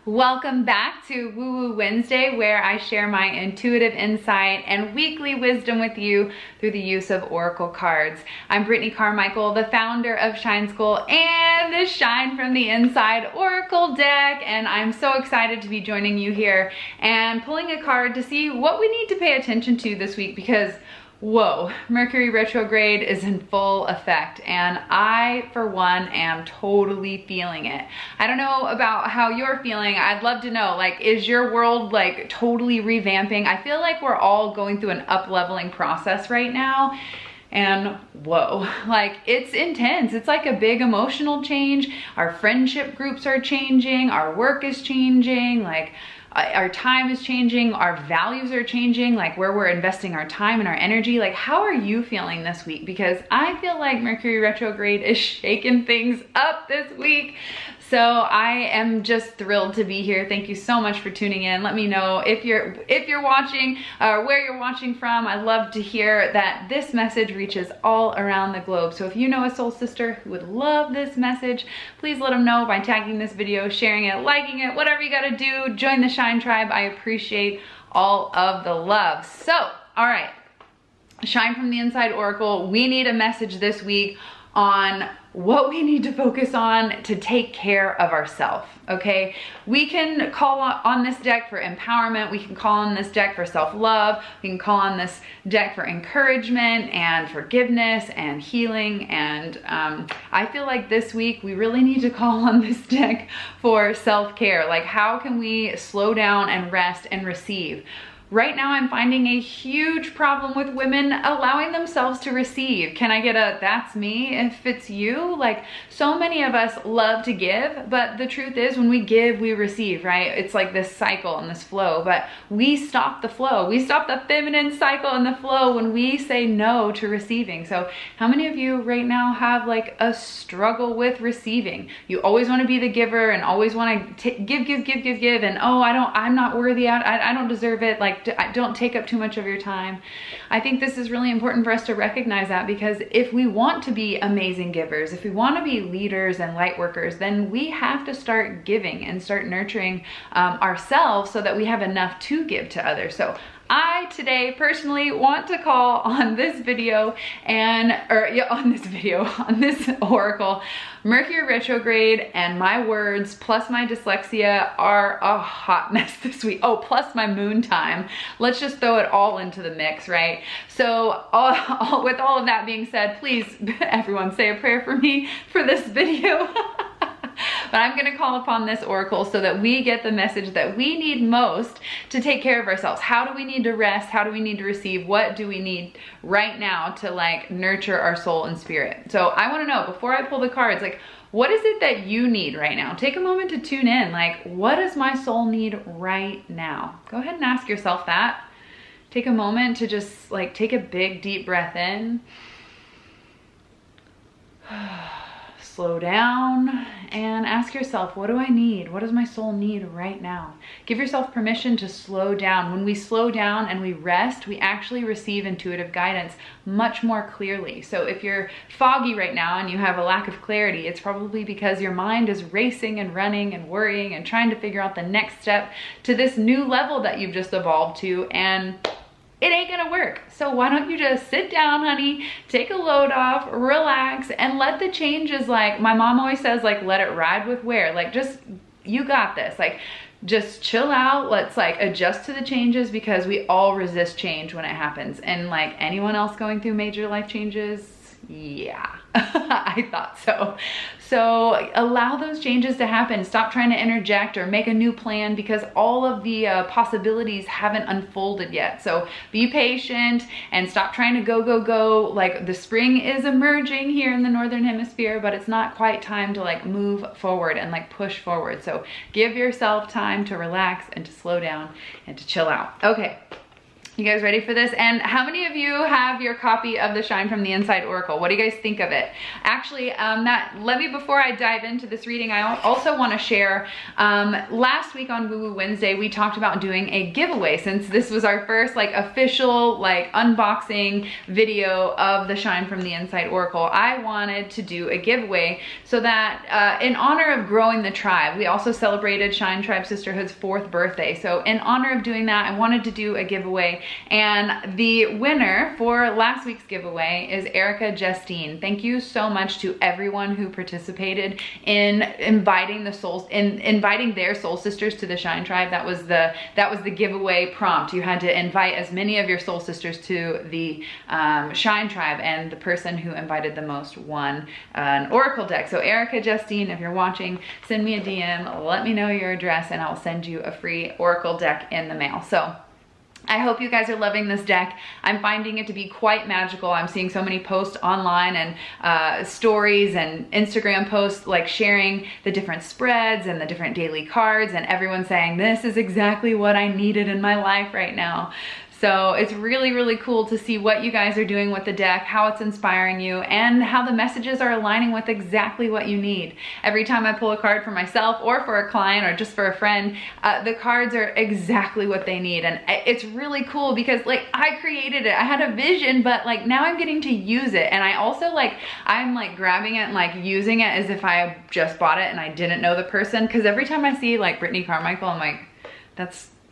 Welcome back to Woo Woo Wednesday, where I share my intuitive insight and weekly wisdom with you through the use of oracle cards. I'm Brittany Carmichael, the founder of Shine School and the Shine from the Inside Oracle deck, and I'm so excited to be joining you here and pulling a card to see what we need to pay attention to this week, because whoa, Mercury Retrograde is in full effect, and I, for one, am totally feeling it. I don't know about how you're feeling. I'd love to know, like, is your world like totally revamping? I feel like we're all going through an up-leveling process right now. And whoa, like it's intense. It's like a big emotional change. Our friendship groups are changing. Our work is changing. Like our time is changing. Our values are changing, like where we're investing our time and our energy. Like, how are you feeling this week? Because I feel like Mercury Retrograde is shaking things up this week. So I am just thrilled to be here. Thank you so much for tuning in. Let me know if you're watching, where you're watching from. I love to hear that this message reaches all around the globe. So if you know a soul sister who would love this message, please let them know by tagging this video, sharing it, liking it, whatever you gotta do. Join the Shine Tribe. I appreciate all of the love. So, all right, Shine from the Inside Oracle. We need a message this week on what we need to focus on to take care of ourselves, okay? We can call on this deck for empowerment. We can call on this deck for self-love. We can call on this deck for encouragement and forgiveness and healing. And I feel like this week we really need to call on this deck for self-care. Like, how can we slow down and rest and receive? Right now, I'm finding a huge problem with women allowing themselves to receive. Can I get a that's me if it's you? Like, so many of us love to give, but the truth is when we give, we receive, right? It's like this cycle and this flow, but we stop the flow. We stop the feminine cycle and the flow when we say no to receiving. So how many of you right now have like a struggle with receiving? You always want to be the giver and always want to give, and oh, I'm not worthy, I don't deserve it. Like, don't take up too much of your time. I think this is really important for us to recognize that, because if we want to be amazing givers, if we want to be leaders and light workers, then we have to start giving and start nurturing ourselves so that we have enough to give to others. So I today personally want to call on this video on this oracle. Mercury retrograde and my words plus my dyslexia are a hot mess this week. Oh, plus my moon time. Let's just throw it all into the mix, right? So with all of that being said, please everyone say a prayer for me for this video. But I'm going to call upon this oracle so that we get the message that we need most to take care of ourselves. How do we need to rest? How do we need to receive? What do we need right now to like nurture our soul and spirit? So I want to know, before I pull the cards, like, what is it that you need right now? Take a moment to tune in. Like, what does my soul need right now? Go ahead and ask yourself that. Take a moment to just like take a big deep breath in. Slow down and ask yourself, what do I need? What does my soul need right now? Give yourself permission to slow down. When we slow down and we rest, we actually receive intuitive guidance much more clearly. So if you're foggy right now and you have a lack of clarity, it's probably because your mind is racing and running and worrying and trying to figure out the next step to this new level that you've just evolved to, and it ain't gonna work. So why don't you just sit down, honey, take a load off, relax, and let the changes, like my mom always says, like, let it ride with wear. Like, just, you got this. Like, just chill out. Let's like adjust to the changes, because we all resist change when it happens. And like anyone else going through major life changes, yeah, I thought so. So allow those changes to happen. Stop trying to interject or make a new plan, because all of the possibilities haven't unfolded yet. So be patient and stop trying to go. Like, the spring is emerging here in the Northern Hemisphere, but it's not quite time to like move forward and like push forward. So give yourself time to relax and to slow down and to chill out. Okay. You guys ready for this? And how many of you have your copy of the Shine from the Inside Oracle? What do you guys think of it? Actually, before I dive into this reading, I also want to share, last week on Woo Woo Wednesday, we talked about doing a giveaway, since this was our first like official like unboxing video of the Shine from the Inside Oracle. I wanted to do a giveaway so that in honor of growing the tribe, we also celebrated Shine Tribe Sisterhood's 4th birthday. So in honor of doing that, I wanted to do a giveaway. And the winner for last week's giveaway is Erica Justine. Thank you so much to everyone who participated in inviting their soul sisters to the Shine Tribe. That was the giveaway prompt. You had to invite as many of your soul sisters to the Shine Tribe, and the person who invited the most won an oracle deck. So Erica Justine, if you're watching, send me a DM, let me know your address, and I'll send you a free oracle deck in the mail. So I hope you guys are loving this deck. I'm finding it to be quite magical. I'm seeing so many posts online and stories and Instagram posts like sharing the different spreads and the different daily cards, and everyone saying this is exactly what I needed in my life right now. So it's really, really cool to see what you guys are doing with the deck, how it's inspiring you, and how the messages are aligning with exactly what you need. Every time I pull a card for myself or for a client or just for a friend, the cards are exactly what they need. And it's really cool because like I created it, I had a vision, but like now I'm getting to use it. And I also I'm like grabbing it and like using it as if I just bought it and I didn't know the person. Cause every time I see like Brittany Carmichael, I'm like,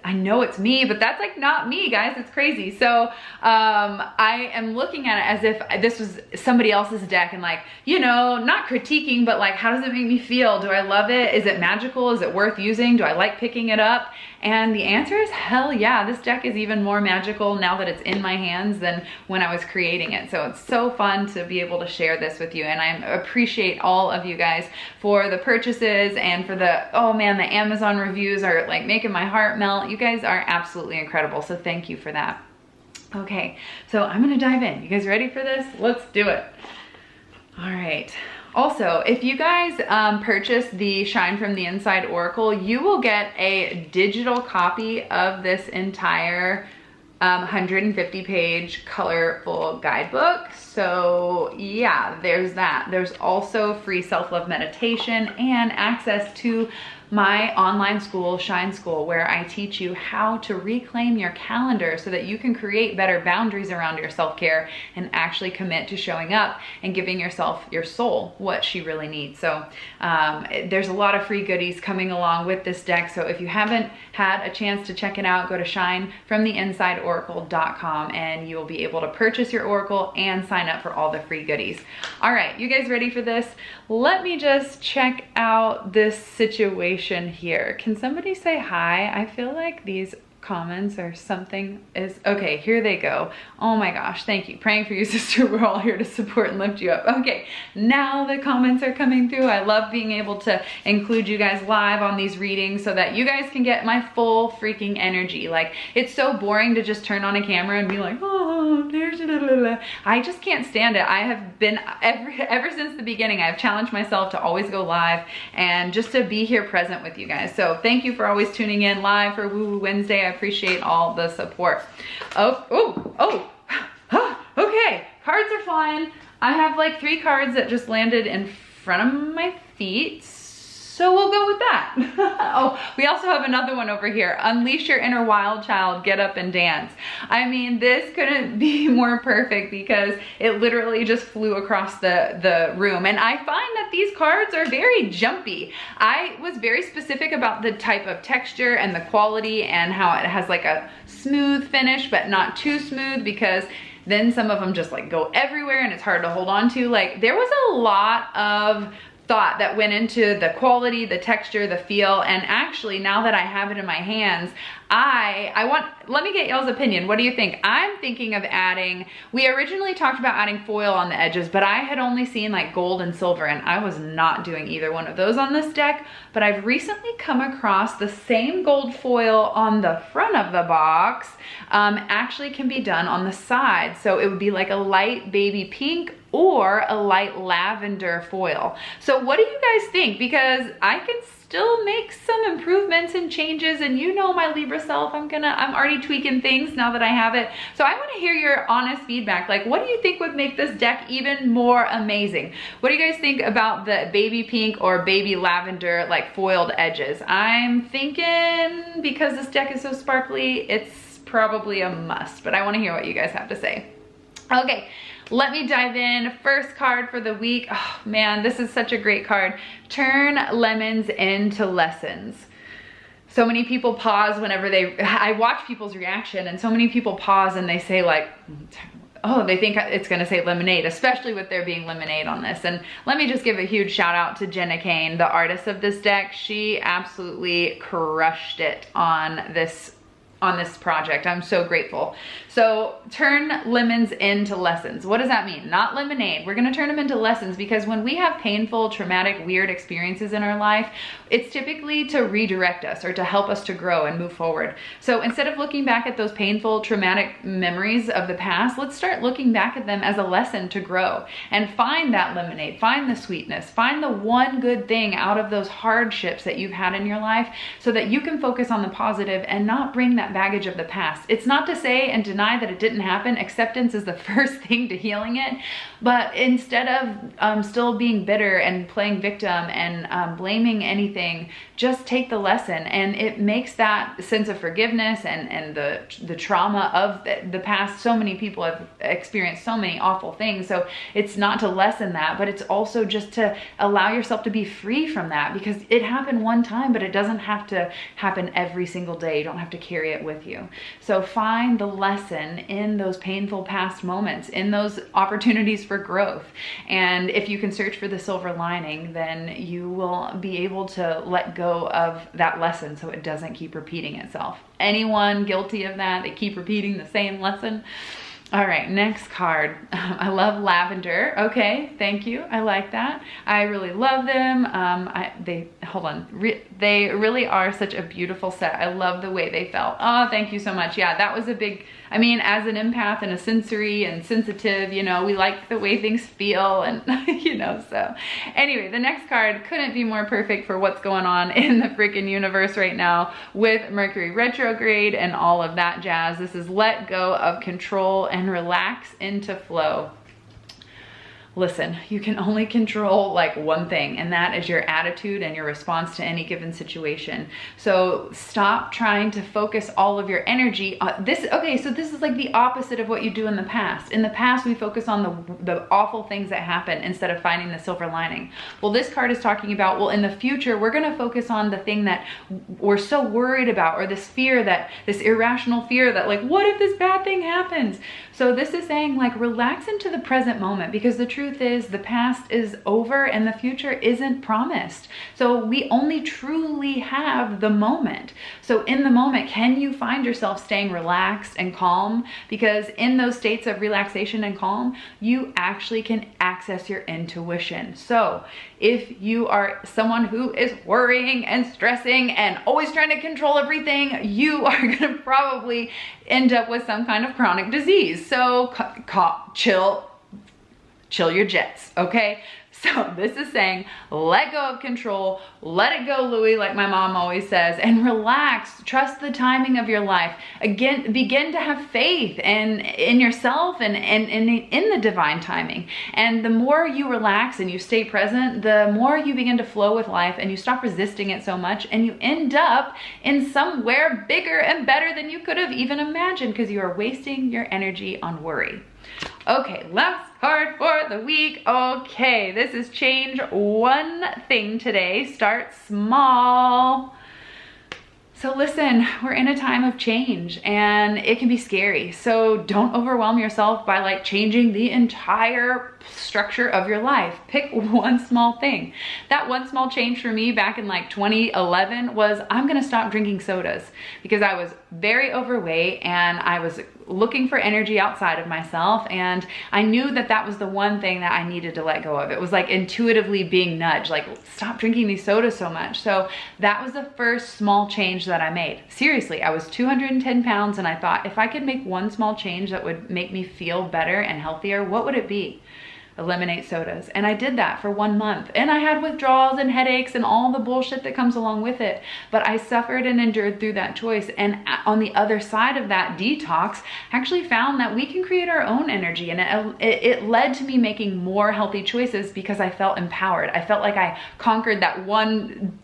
I know it's me, but that's like not me, guys. It's crazy. So I am looking at it as if this was somebody else's deck and like, you know, not critiquing, but like, how does it make me feel? Do I love it? Is it magical? Is it worth using? Do I like picking it up? And the answer is hell yeah. This deck is even more magical now that it's in my hands than when I was creating it. So it's so fun to be able to share this with you. And I appreciate all of you guys for the purchases and for the, oh man, the Amazon reviews are like making my heart melt. You guys are absolutely incredible. So thank you for that. Okay, so I'm gonna dive in. You guys ready for this? Let's do it. All right. Also, if you guys purchase the Shine from the Inside Oracle, you will get a digital copy of this entire 150-page colorful guidebook. So yeah, there's that. There's also free self-love meditation and access to my online school, Shine School, where I teach you how to reclaim your calendar so that you can create better boundaries around your self-care and actually commit to showing up and giving yourself, your soul, what she really needs. So there's a lot of free goodies coming along with this deck. So if you haven't had a chance to check it out, go to shinefromtheinsideoracle.com and you will be able to purchase your oracle and sign up for all the free goodies. All right, you guys ready for this? Let me just check out this situation here. Can somebody say hi? I feel like these comments or something is okay. Here they go. Oh my gosh, thank you. Praying for you, sister. We're all here to support and lift you up. Okay, now the comments are coming through. I love being able to include you guys live on these readings so that you guys can get my full freaking energy. Like, it's so boring to just turn on a camera and be like, oh, there's blah, blah, blah. I just can't stand it. I have been ever since the beginning, I've challenged myself to always go live and just to be here present with you guys. So thank you for always tuning in live for Woo Woo Wednesday. I appreciate all the support. Okay, cards are flying. I have like 3 cards that just landed in front of my feet, so we'll go with that. Oh, we also have another one over here. Unleash your inner wild child, get up and dance. I mean, this couldn't be more perfect because it literally just flew across the room. And I find that these cards are very jumpy. I was very specific about the type of texture and the quality and how it has like a smooth finish, but not too smooth, because then some of them just like go everywhere and it's hard to hold on to. Like, there was a lot of thought that went into the quality, the texture, the feel, and actually now that I have it in my hands, let me get y'all's opinion. What do you think? I'm thinking of adding, we originally talked about adding foil on the edges, but I had only seen like gold and silver, and I was not doing either one of those on this deck, but I've recently come across the same gold foil on the front of the box actually can be done on the side. So it would be like a light baby pink or a light lavender foil. So what do you guys think? Because I can still make some improvements and changes, and you know my Libra self, I'm already tweaking things now that I have it. So I want to hear your honest feedback. Like, what do you think would make this deck even more amazing? What do you guys think about the baby pink or baby lavender, like foiled edges? I'm thinking because this deck is so sparkly, it's probably a must, but I want to hear what you guys have to say. Okay, let me dive in. First card for the week. Oh man, this is such a great card. Turn lemons into lessons. So many people pause whenever I watch people's reaction, and so many people pause and they say like, oh, they think it's gonna say lemonade, especially with there being lemonade on this. And let me just give a huge shout out to Jenna Kane, the artist of this deck. She absolutely crushed it on this project. I'm so grateful. So turn lemons into lessons. What does that mean? Not lemonade. We're gonna turn them into lessons, because when we have painful, traumatic, weird experiences in our life, it's typically to redirect us or to help us to grow and move forward. So instead of looking back at those painful, traumatic memories of the past, let's start looking back at them as a lesson to grow and find that lemonade, find the sweetness, find the one good thing out of those hardships that you've had in your life, so that you can focus on the positive and not bring that baggage of the past. It's not to say and deny that it didn't happen. Acceptance is the first thing to healing it. But instead of still being bitter and playing victim and blaming anything, just take the lesson, and it makes that sense of forgiveness and the trauma of the past. So many people have experienced so many awful things. So it's not to lessen that, but it's also just to allow yourself to be free from that, because it happened one time, but it doesn't have to happen every single day. You don't have to carry it with you. So find the lesson in those painful past moments, in those opportunities for growth. And if you can search for the silver lining, then you will be able to let go of that lesson so it doesn't keep repeating itself. Anyone guilty of that? They keep repeating the same lesson? All right, next card. I love lavender. Okay, thank you. I like that. I really love them. They really are such a beautiful set. I love the way they felt. Oh, thank you so much. Yeah, that was a big, I mean, as an empath and a sensory and sensitive, you know, we like the way things feel, and you know, so anyway, the next card couldn't be more perfect for what's going on in the freaking universe right now with Mercury Retrograde and all of that jazz. This is let go of control and relax into flow. Listen, you can only control like one thing, and that is your attitude and your response to any given situation. So stop trying to focus all of your energy on this. Okay, so this is like the opposite of what you do in the past. In the past, we focus on the awful things that happen instead of finding the silver lining. Well, this card is talking about, well, in the future, we're gonna focus on the thing that we're so worried about, or this fear, this irrational fear that like, what if this bad thing happens? So this is saying like, relax into the present moment, because the truth is the past is over and the future isn't promised. So we only truly have the moment. So in the moment, can you find yourself staying relaxed and calm? Because in those states of relaxation and calm, you actually can access your intuition. So if you are someone who is worrying and stressing and always trying to control everything, you are gonna probably end up with some kind of chronic disease. So chill your jets, okay? So this is saying, let go of control, let it go, Louie, like my mom always says, and relax, trust the timing of your life. Again, begin to have faith in yourself and in the divine timing. And the more you relax and you stay present, the more you begin to flow with life, and you stop resisting it so much, and you end up in somewhere bigger and better than you could have even imagined, because you are wasting your energy on worry. Okay, last card for the week. Okay, this is change one thing today. Start small. So listen, we're in a time of change and it can be scary. So don't overwhelm yourself by like changing the entire structure of your life. Pick one small thing. That one small change for me back in like 2011 was, I'm gonna stop drinking sodas, because I was very overweight and I was looking for energy outside of myself, and I knew that that was the one thing that I needed to let go of. It was like intuitively being nudged, like stop drinking these sodas so much. So that was the first small change that I made. Seriously, I was 210 pounds and I thought, if I could make one small change that would make me feel better and healthier, what would it be? eliminate sodas. And I did that for 1 month. And I had withdrawals and headaches and all the bullshit that comes along with it. But I suffered and endured through that choice. And on the other side of that detox, I actually found that we can create our own energy. And it led to me making more healthy choices because I felt empowered. I felt like I conquered that one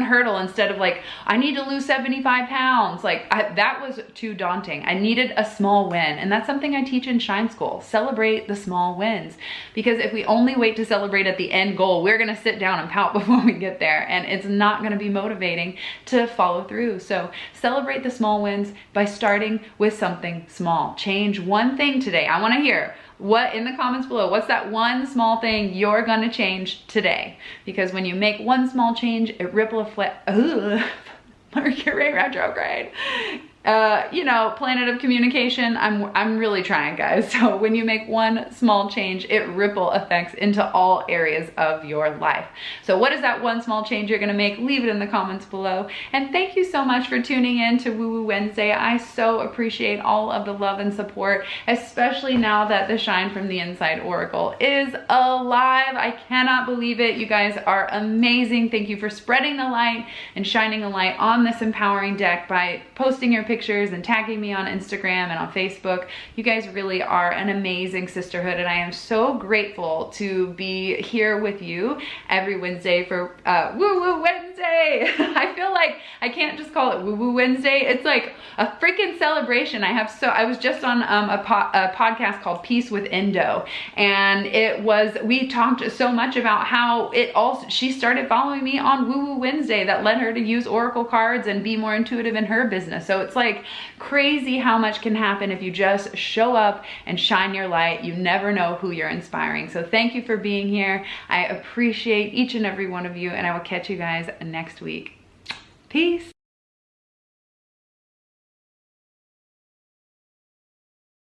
hurdle instead of like, I need to lose 75 pounds. Like that was too daunting. I needed a small win. And that's something I teach in Shine School. Celebrate the small wins. Because if we only wait to celebrate at the end goal, we're gonna sit down and pout before we get there. And it's not gonna be motivating to follow through. So celebrate the small wins by starting with something small. Change one thing today. I wanna hear what in the comments below, what's that one small thing you're gonna change today? Because when you make one small change, it ripple effect. Mercury Retrograde. You know, planet of communication, I'm really trying, guys. So when you make one small change, it ripple effects into all areas of your life. So what is that one small change you're gonna make? Leave it in the comments below. And thank you so much for tuning in to Woo Woo Wednesday. I so appreciate all of the love and support, especially now that the Shine from the Inside Oracle is alive. I cannot believe it. You guys are amazing. Thank you for spreading the light and shining a light on this empowering deck by posting your pictures and tagging me on Instagram and on Facebook. You guys really are an amazing sisterhood, and I am so grateful to be here with you every Wednesday for Woo Woo Wednesday. I feel like I can't just call it Woo Woo Wednesday. It's like a freaking celebration. I was just on a podcast called Peace with Indo, and we talked so much about how she started following me on Woo Woo Wednesday that led her to use oracle cards and be more intuitive in her business. So it's like crazy how much can happen if you just show up and shine your light. You never know who you're inspiring. So thank you for being here. I appreciate each and every one of you, and I will catch you guys next week. Peace.